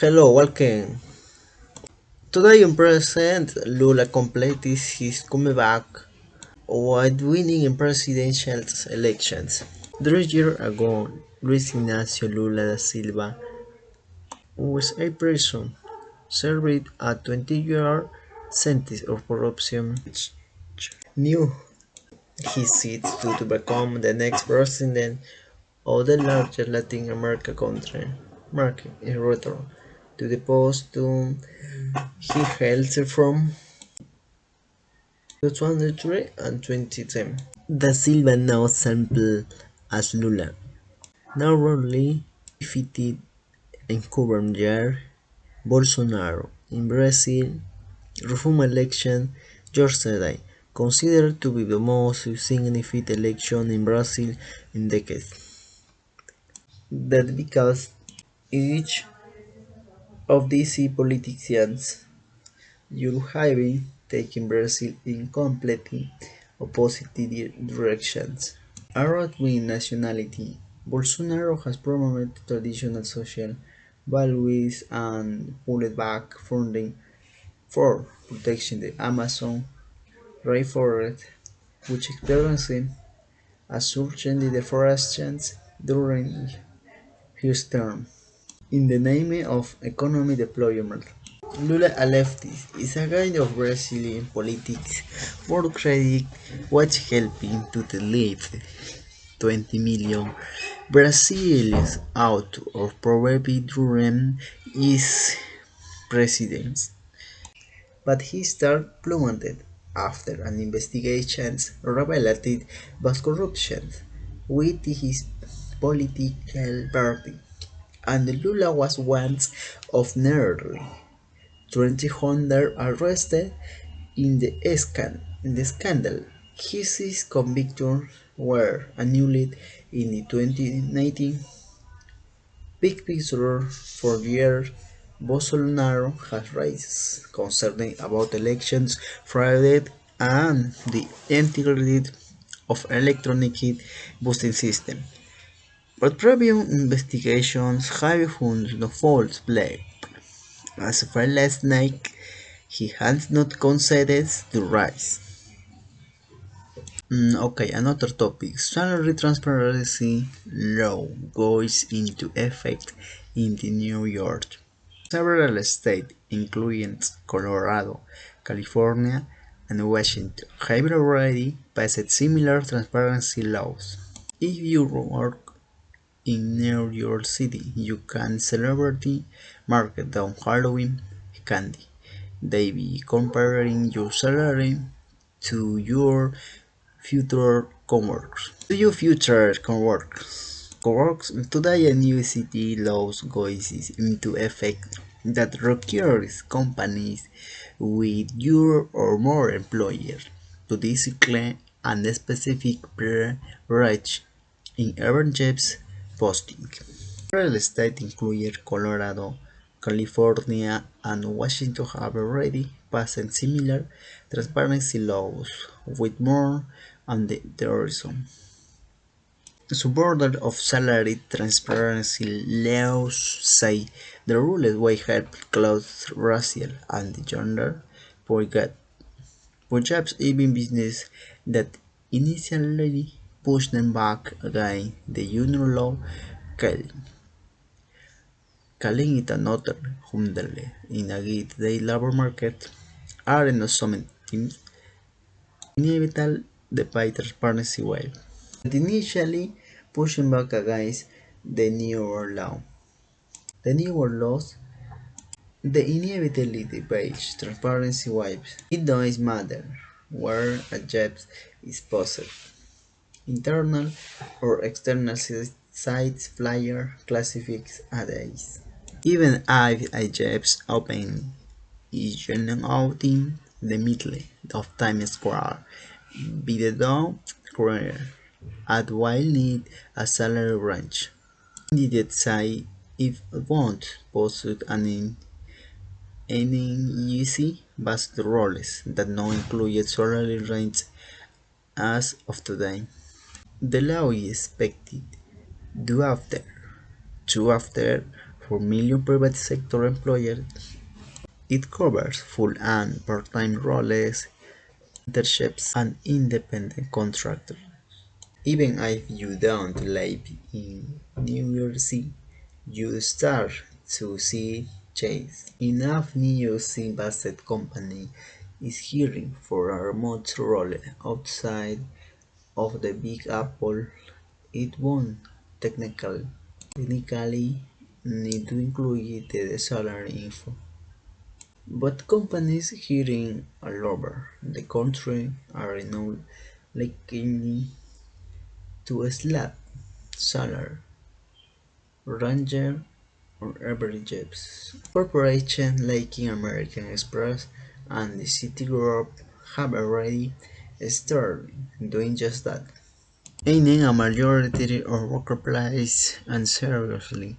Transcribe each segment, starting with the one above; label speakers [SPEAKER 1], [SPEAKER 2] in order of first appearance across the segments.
[SPEAKER 1] Hello, welcome. Today in present, Lula completed his comeback while winning in presidential elections. 3 years ago, Luis Ignacio Lula da Silva was a person served a 20-year sentence of corruption. Knew his seat to become the next president of the largest Latin American country, marking a return to the post he held from 2003 and 2010. Da Silva now sampled as Lula, narrowly defeated and governed Jair Bolsonaro in Brazil reform election yesterday, considered to be the most significant election in Brazil in decades. That because each of these politicians you have taken Brazil in completely opposite directions. A right-wing nationality, Bolsonaro has promoted traditional social values and pulled back funding for protecting the Amazon rainforest, which experienced a surge in deforestation during his term. In the name of economic deployment, Lula a leftist is a kind of Brazilian politics for credit what's helping to leave 20 million Brazilians out of poverty during his presidency. But his star plummeted after an investigation revealed vast corruption with his political party, and Lula was one of nearly 200 arrested in the scandal. His convictions were annulled in the 2019. Big picture for years, Bolsonaro has raised concerns about elections fraud and the integrity of electronic voting system. But previous investigations have found no false blame. As far last night, he has not conceded to rise. Okay, another topic. Salary transparency law goes into effect in the New York. Several states, including Colorado, California, and Washington, have already passed similar transparency laws. If you work in New York City, you can celebrity market down Halloween candy. They be comparing your salary to your future coworkers. To your future coworkers, today a new city law goes into effect that requires companies with your or more employees to display a specific privilege in every jobs posting. Several states including Colorado, California, and Washington have already passed similar transparency laws, with more on the horizon. Supporters of salary transparency laws say the rules will help close racial and gender gaps, even businesses that initially pushed them back against the union law, calling it another hurdle in a day labor market, are in some teams inevitable despite transparency wave, but initially pushing back against the newer law. The newer laws, the inevitably page transparency waves. It doesn't matter where a job is posted, internal or external sites, flyer, classifieds, days. Even if a job's open is generally out in the middle of Times Square, video career at will need a salary range. Indeed say if won't post any easy based roles that now include salary range as of today. The law is expected to after For million private sector employers, it covers full and part-time roles, internships, and independent contractors. Even if you don't live in New York City, you start to see change. Enough news invested company is hiring for a remote role outside of the Big Apple. It won't technically need to include the salary info. But companies hiring all over the country are now likely to slap salary ranger or averages. Corporations like American Express and the Citigroup have already started doing just that. Aiming a majority of workplace and seriously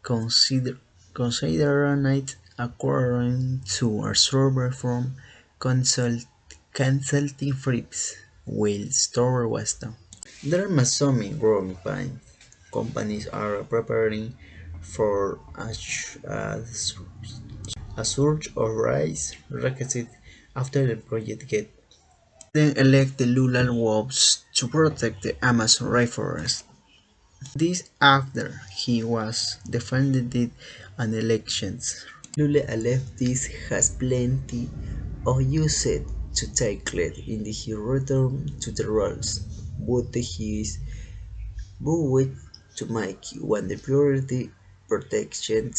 [SPEAKER 1] consider considerate acquiring to a server from consult, consulting firms will store Weston. There must some growing pains. Companies are preparing for a surge of rise requested after the project gets then elect the Lula wolves to protect the Amazon rainforest. This after he was defended an elections. Lula a leftist has plenty of use to take lead in his return to the roles, but he is vowed to make one the priority protecting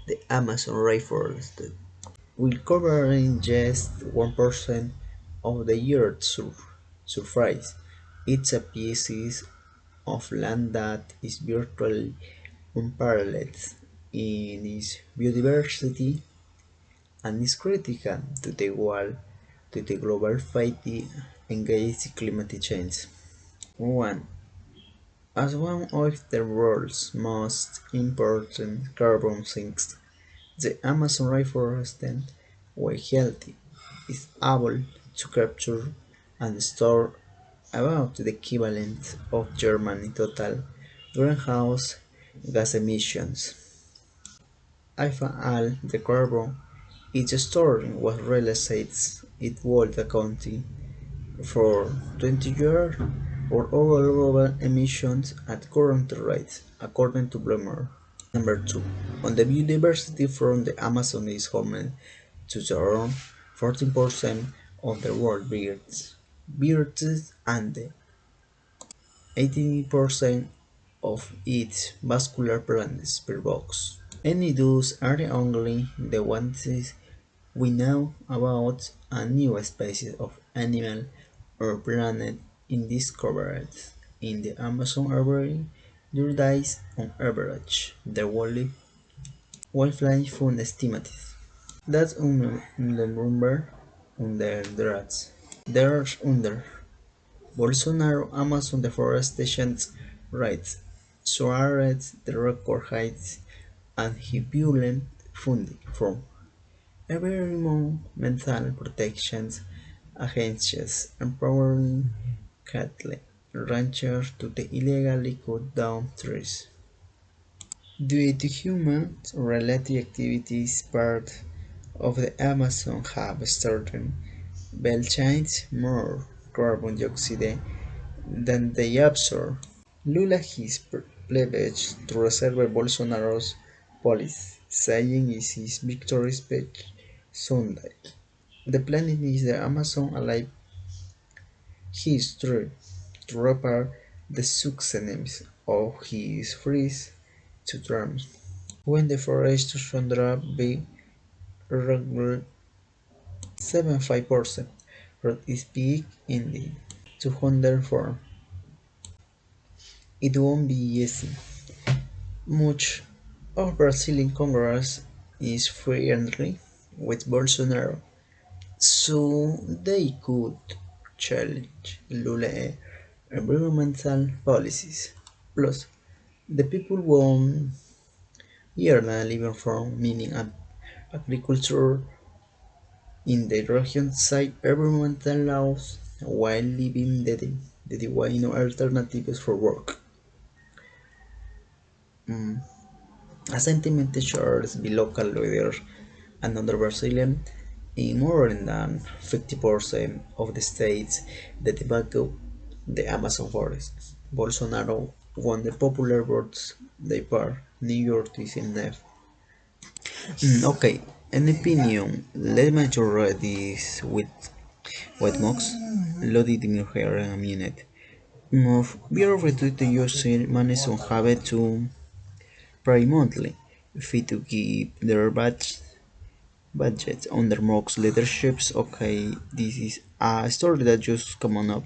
[SPEAKER 1] the Amazon rainforest will cover in just 1% of the Earth's surface. It's a piece of land that is virtually unparalleled in its biodiversity and is critical to the global fight against climate change. One, as one of the world's most important carbon sinks, the Amazon rainforest, while healthy, is able to capture and store about the equivalent of Germany's total greenhouse gas emissions. If all the carbon it stored was released, it would account for 20 years for all global emissions at current rates, according to Bloomer. Number 2. On the biodiversity front, the Amazon is home to around 14% of the world's birds and 80% of its vascular plants per box. Any those are only the ones we know about a new species of animal or planet discovered in the Amazon every there dies on average the wildlife fund estimates. That's the number under drugs. There's under Bolsonaro Amazon deforestation rates soared the record heights and he violent funding from environmental protection agencies empowering cattle ranchers to illegally cut down trees. Due to human-related activities, parts of the Amazon have started belching more carbon dioxide than they absorb. Lula has pledged to reserve Bolsonaro's policy, saying in his victory speech Sunday, "The planet is the Amazon alive. He is true to repair the success of his freeze to terms. When deforestation dropped by regular 75% from its peak in the 204, it won't be easy. Much of Brazilian Congress is friendly with Bolsonaro, so they could challenge Lula's environmental policies. Plus, the people won't earn a living from mining and agriculture in the region cite environmental laws while living the divine alternatives for work. A sentiment shares by local leaders and other Brazilian in more than 50% of the states that tobacco the Amazon forest. Bolsonaro won the popular votes they par New York is in left. Okay, an opinion. Let me read this with white mocks. Loaded in your hair in a minute. Move. Be free to use manage on habit to pray monthly. Fit to keep their budget under Mock's leaderships. Okay, this is a story that just come up.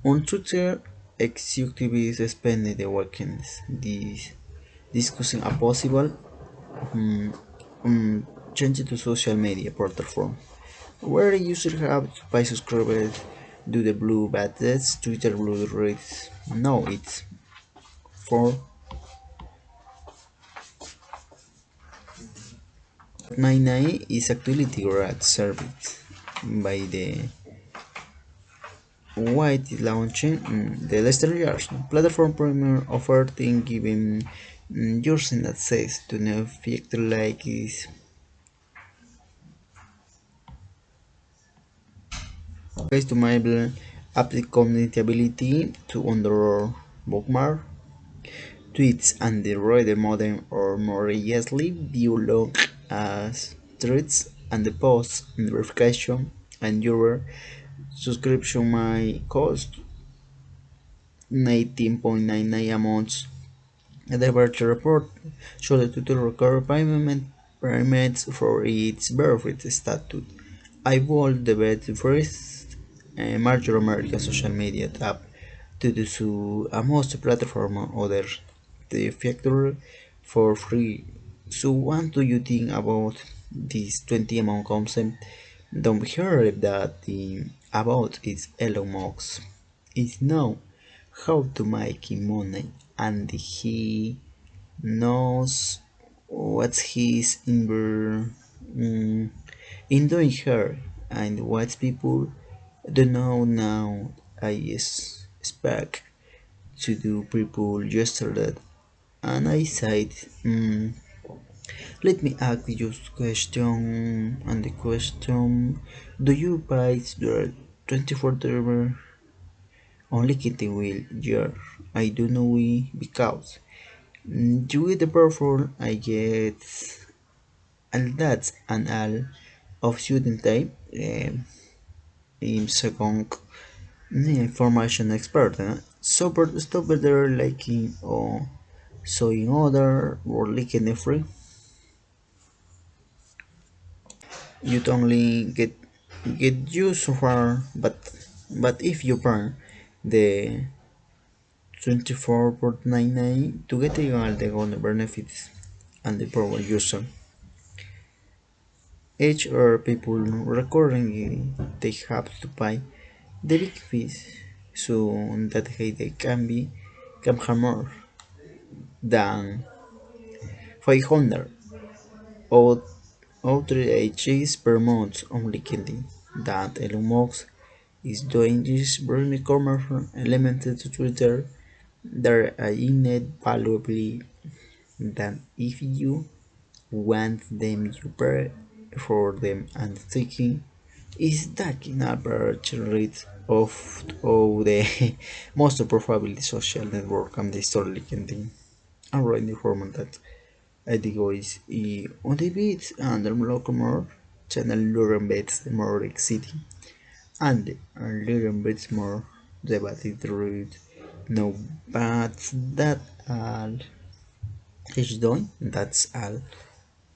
[SPEAKER 1] On Twitter, executives spend the weekends discussing a possible um, change to social media platform where users have to buy subscribers do the blue badges, Twitter blue rates. No, it's for 99 is actually Tigrat served by the White is launching the Leicester Yards platform premium offering giving users access to new features like is customizable app connectivity to under bookmark tweets and the reader modem or more easily view long as threads and the posts and verification and your subscription might cost 19.99 amounts. The virtual report showed the Twitter recovered payments for its verified status. I bought the first major American social media app to do so a most platform other the factor for free. So what do you think about this 20 amount concept? Don't hear that the about is Elon Musk is now how to make money and he knows what he's in doing here and what people don't know now. I expect to do people yesterday and I said let me ask you a question and the question do you buy the 24 only kitty will yeah I do know we because you get the purple I get all that and all of student type in second information expert super stop there liking or so in order or liking the free you only get you so far but if you burn the 24.99 to get all the other benefits and the power user each or people recurring they have to pay the big fees so that they can have more than 500 or outrages per month on LinkedIn that Elon Musk is doing this bring commercial element to Twitter that are invaluably than if you want them you pay for them and thinking is that an average rate of the most probably social network and the story LinkedIn already informed that I digo is on the beats and the more channel Luren bets more exciting and Luren bets more debated route no but that all he's doing that's all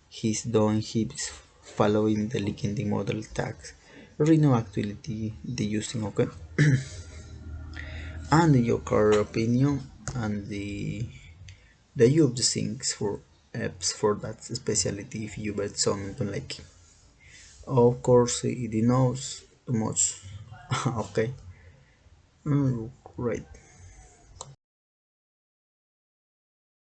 [SPEAKER 1] he's doing he's following the LinkedIn model tags Reno actually the using okay and your core opinion and the use of the things for apps for that specialty if you bet something like of course it knows too much okay right